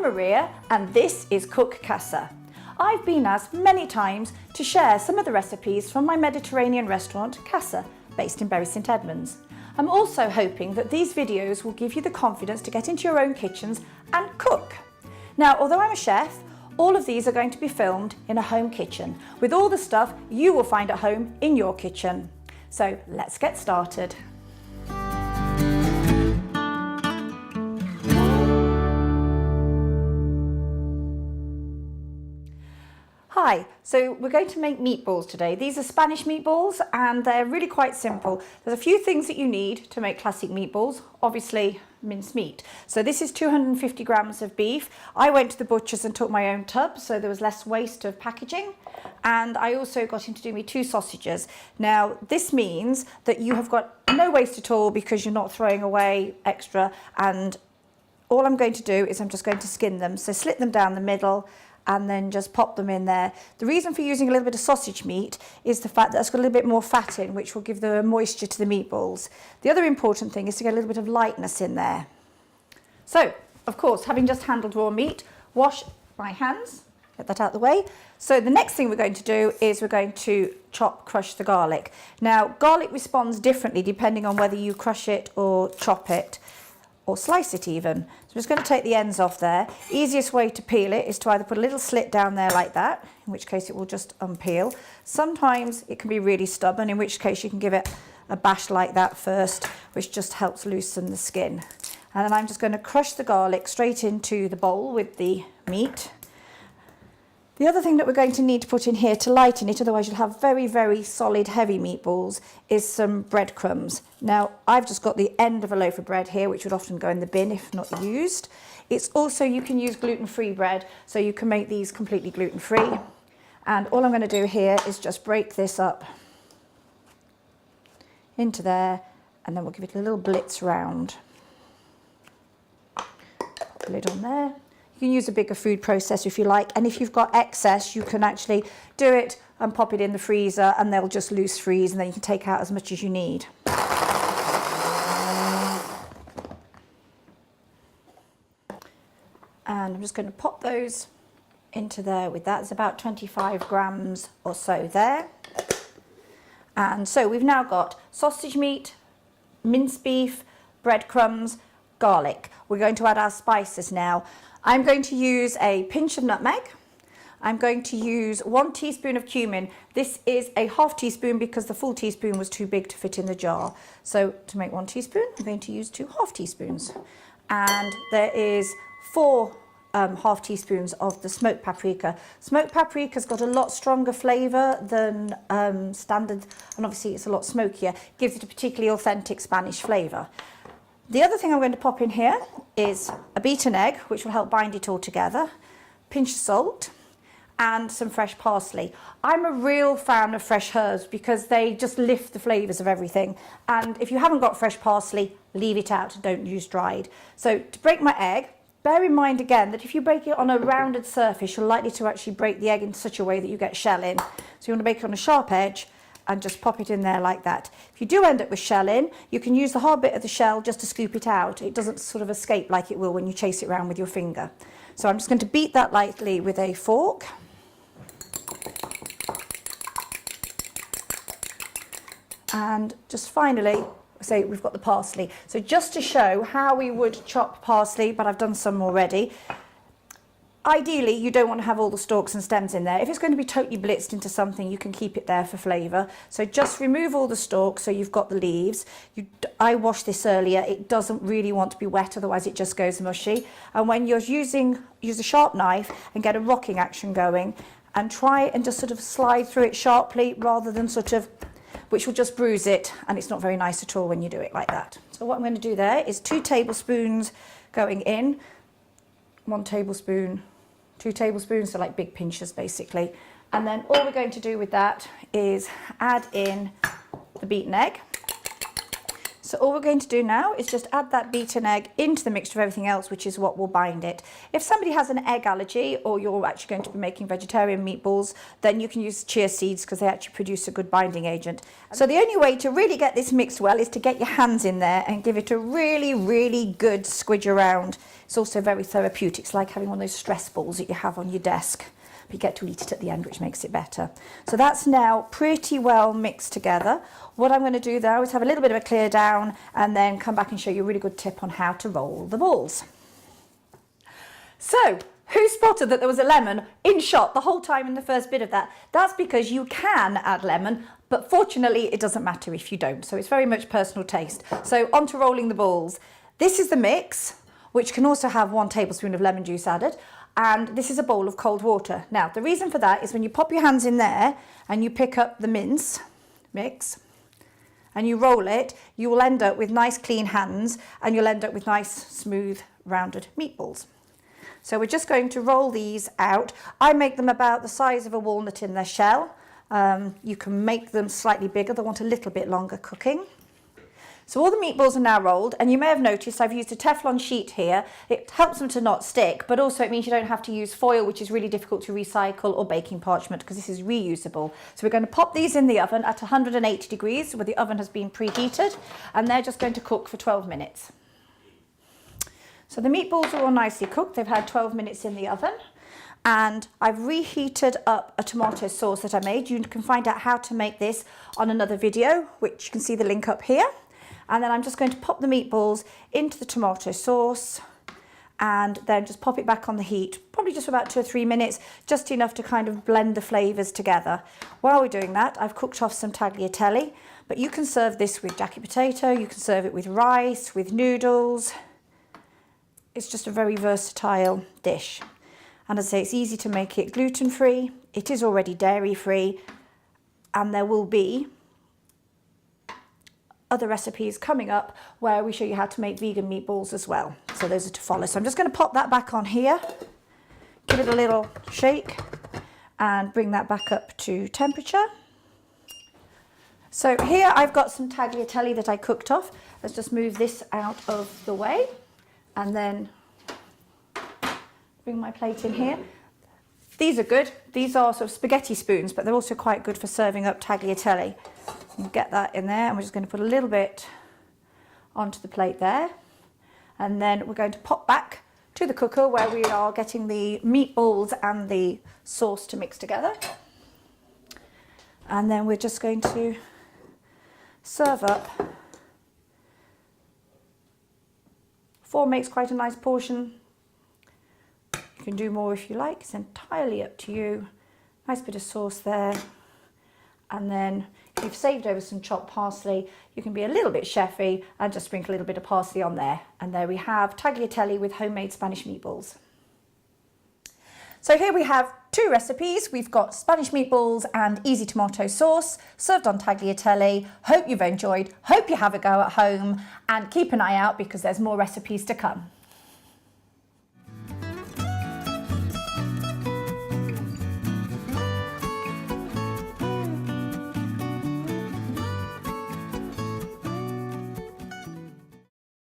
I'm Maria and this is Cook Casa. I've been asked many times to share some of the recipes from my Mediterranean restaurant Casa, based in Bury St Edmunds. I'm also hoping that these videos will give you the confidence to get into your own kitchens and cook. Now, although I'm a chef, all of these are going to be filmed in a home kitchen with all the stuff you will find at home in your kitchen. So let's get started. Hi, so we're going to make meatballs today. These are Spanish meatballs and they're really quite simple. There's a few things that you need to make classic meatballs, obviously minced meat. So this is 250 grams of beef. I went to the butcher's and took my own tub, so there was less waste of packaging. And I also got him to do me 2 sausages. Now this means that you have got no waste at all because you're not throwing away extra, and all I'm going to do is I'm just going to skin them. So slit them down the middle and then just pop them in there. The reason for using a little bit of sausage meat is the fact that it's got a little bit more fat in, which will give the moisture to the meatballs. The other important thing is to get a little bit of lightness in there. So, of course, having just handled raw meat, wash my hands, get that out of the way. So the next thing we're going to do is we're going to crush the garlic. Now, garlic responds differently depending on whether you crush it or chop it, or slice it even. So I'm just going to take the ends off there. Easiest way to peel it is to either put a little slit down there like that, in which case it will just unpeel. Sometimes it can be really stubborn, in which case you can give it a bash like that first, which just helps loosen the skin. And then I'm just going to crush the garlic straight into the bowl with the meat. The other thing that we're going to need to put in here to lighten it, otherwise you'll have very, very solid, heavy meatballs, is some breadcrumbs. Now, I've just got the end of a loaf of bread here, which would often go in the bin if not used. It's also, you can use gluten-free bread, so you can make these completely gluten-free. And all I'm going to do here is just break this up into there, and then we'll give it a little blitz round. Pop the lid on there. You can use a bigger food processor if you like, and if you've got excess you can actually do it and pop it in the freezer and they'll just loose freeze, and then you can take out as much as you need. And I'm just going to pop those into there with that. It's about 25 grams or so there. And so we've now got sausage meat, minced beef, breadcrumbs, garlic. We're going to add our spices now. I'm going to use a pinch of nutmeg. I'm going to use 1 teaspoon of cumin. This is a half teaspoon because the full teaspoon was too big to fit in the jar. So to make 1 teaspoon, I'm going to use 2 half teaspoons. And there is 4 half teaspoons of the smoked paprika. Smoked paprika's got a lot stronger flavour than standard, and obviously it's a lot smokier. Gives it a particularly authentic Spanish flavour. The other thing I'm going to pop in here is a beaten egg, which will help bind it all together, pinch of salt, and some fresh parsley. I'm a real fan of fresh herbs because they just lift the flavours of everything. And if you haven't got fresh parsley, leave it out, don't use dried. So to break my egg, bear in mind again that if you break it on a rounded surface, you're likely to actually break the egg in such a way that you get shell in. So you want to bake it on a sharp edge and just pop it in there like that. If you do end up with shell in, you can use the hard bit of the shell just to scoop it out. It doesn't sort of escape like it will when you chase it around with your finger. So I'm just going to beat that lightly with a fork. And just finally, say we've got the parsley. So just to show how we would chop parsley, but I've done some already. Ideally, you don't want to have all the stalks and stems in there. If it's going to be totally blitzed into something, you can keep it there for flavour. So just remove all the stalks so you've got the leaves. I washed this earlier. It doesn't really want to be wet, otherwise it just goes mushy. And when you're use a sharp knife and get a rocking action going, and try and just sort of slide through it sharply rather than sort of, which will just bruise it, and it's not very nice at all when you do it like that. So what I'm going to do there is 2 tablespoons going in, 1 tablespoon, 2 tablespoons, so like big pinches basically. And then all we're going to do with that is add in the beaten egg. So all we're going to do now is just add that beaten egg into the mixture of everything else, which is what will bind it. If somebody has an egg allergy, or you're actually going to be making vegetarian meatballs, then you can use chia seeds because they actually produce a good binding agent. So the only way to really get this mixed well is to get your hands in there and give it a really, really good squidge around. It's also very therapeutic. It's like having one of those stress balls that you have on your desk. You get to eat it at the end, which makes it better. So that's now pretty well mixed together. What I'm going to do now is have a little bit of a clear down and then come back and show you a really good tip on how to roll the balls. So, who spotted that there was a lemon in shot the whole time in the first bit of that? That's because you can add lemon, but fortunately it doesn't matter if you don't. So it's very much personal taste. So on to rolling the balls. This is the mix, which can also have 1 tablespoon of lemon juice added. And this is a bowl of cold water. Now, the reason for that is when you pop your hands in there and you pick up the mix, and you roll it, you will end up with nice clean hands and you'll end up with nice, smooth, rounded meatballs. So we're just going to roll these out. I make them about the size of a walnut in their shell. You can make them slightly bigger. They want a little bit longer cooking. So all the meatballs are now rolled, and you may have noticed I've used a Teflon sheet here. It helps them to not stick, but also it means you don't have to use foil, which is really difficult to recycle, or baking parchment, because this is reusable. So we're going to pop these in the oven at 180 degrees, where the oven has been preheated, and they're just going to cook for 12 minutes. So the meatballs are all nicely cooked. They've had 12 minutes in the oven. And I've reheated up a tomato sauce that I made. You can find out how to make this on another video, which you can see the link up here. And then I'm just going to pop the meatballs into the tomato sauce and then just pop it back on the heat, probably just for about 2 or 3 minutes, just enough to kind of blend the flavours together. While we're doing that, I've cooked off some tagliatelle, but you can serve this with jacket potato, you can serve it with rice, with noodles. It's just a very versatile dish. And as I say, it's easy to make it gluten-free, it is already dairy-free, and there will be other recipes coming up where we show you how to make vegan meatballs as well. So those are to follow. So I'm just going to pop that back on here, give it a little shake and bring that back up to temperature. So here I've got some tagliatelle that I cooked off. Let's just move this out of the way and then bring my plate in here. These are good. These are sort of spaghetti spoons, but they're also quite good for serving up tagliatelle. You get that in there, and we're just going to put a little bit onto the plate there. And then we're going to pop back to the cooker where we are getting the meatballs and the sauce to mix together. And then we're just going to serve up. 4 makes quite a nice portion. You can do more if you like, it's entirely up to you. Nice bit of sauce there. And then if you've saved over some chopped parsley, you can be a little bit chefy and just sprinkle a little bit of parsley on there. And there we have tagliatelle with homemade Spanish meatballs. So here we have 2 recipes. We've got Spanish meatballs and easy tomato sauce served on tagliatelle. Hope you've enjoyed, hope you have a go at home, and keep an eye out because there's more recipes to come.